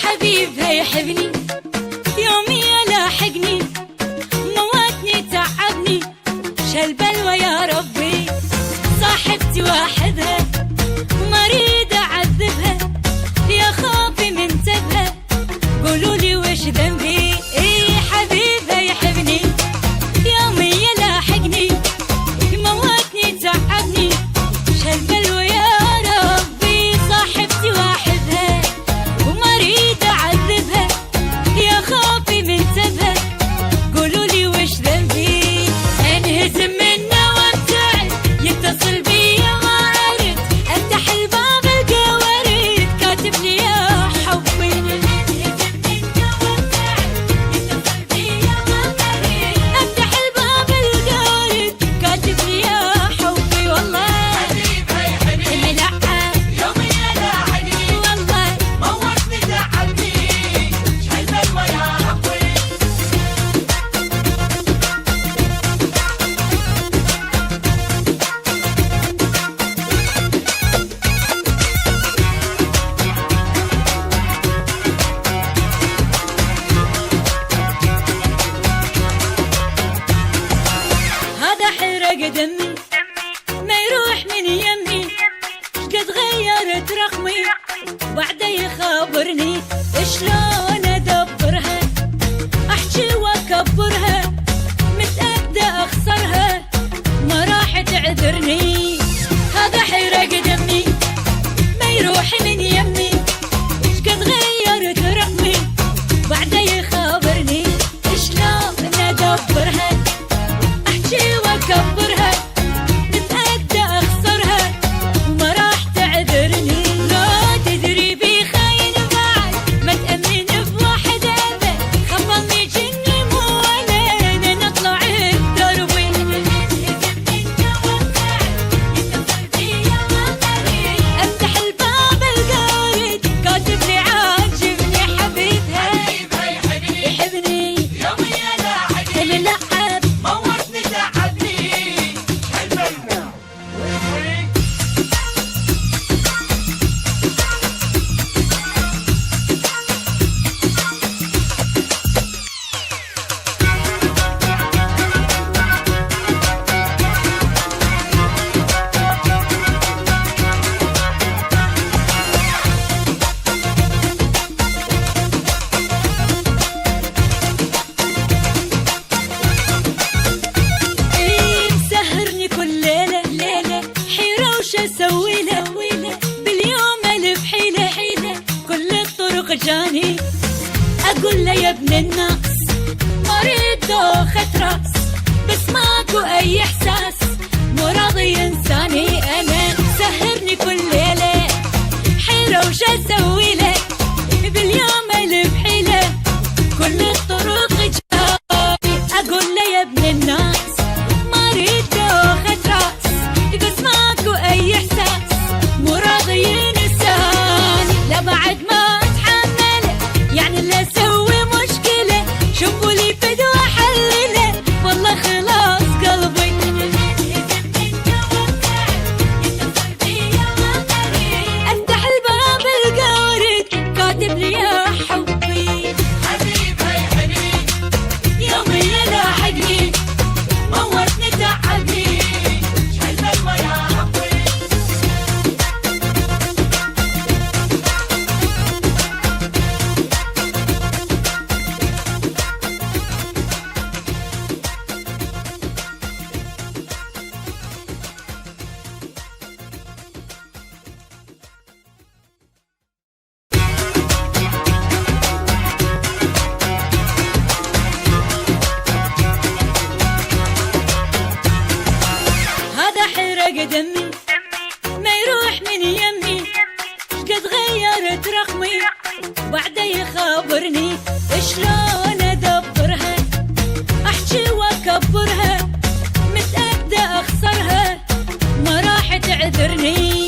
حبيبها يحبني يومي يلاحقني مواتني تعبني شالبلوى يا ربي صاحبتي واحدها ما اريد اعذبها يا خوفي من تبها قولولي وش ذنبي حبيبها يحبني يومي يلاحقني مواتني تعبني شالبلوى يا ربي صاحبتي واحدها وما اريد اعذبها يا خوفي من تبها قولولي وش ذنبي انهزم منه وابتعد يتصل بي ما ارد افتح الباب القى ورد كاتب لي يا حبي انهزم منه وابتعد يتصل بي ما ارد افتح الباب القى ورد كاتب لي يا حبي والله حبيبها يحبني ملعب يومي يلاحقني والله موتني تعبني شالبلوى يا ربي هذا حرق دمي ما يروح من يمي قد غيرت رقمي بعده يخابرني شلون ادبرها احكي واكبرها متأكدة اخسرها ما راح تعذرني هذا حرق دمي ما يروح من يمي قد غيرت رقمي بعده يخابرني شلون ادبرها احكي واكبرها متأكدة اخسرها وما راح تعذرني لا تدري بي خاين بعد ما تأمن بواحد ابد خبلني جني مو انا نطلع بدربي افتح الباب القارد كاتب لي عاجبني حبيبها حبيبها يحبني يحبني يومي يلاحقني ملعب موتني تعبني شالبلوى سهرني كل ليلة حيرة وش اسوي له باليوم الف حيلة كل الطرق جاني اقول له يا ابن الناس ما اريد دوخة راس بس ماكو اي احساس مو راضي ينساني انا سهرني كل ليلة حيرة وش اسوي له باليوم الف حيلة كل الطرق جاني اقول له يا ابن الناس ما اريد دوخة راس بس ماكو اي احساس مو راضي ينساني لا بعد ما اتحمل يعني اللي اسوي مشكلة شوفوا لي فدوى حلله والله خلاص قلبي افتح الباب القارد كاتب لي يا حبي حبيبها يحبني يومي يلاحقني موتني تعبني شالبلوى يا ربي هذا حرق دمي ما يروح من يمي قد غيرت رقمي بعده يخابرني شلون ادبرها احكي واكبرها متأكدة اخسرها ما راح تعذرني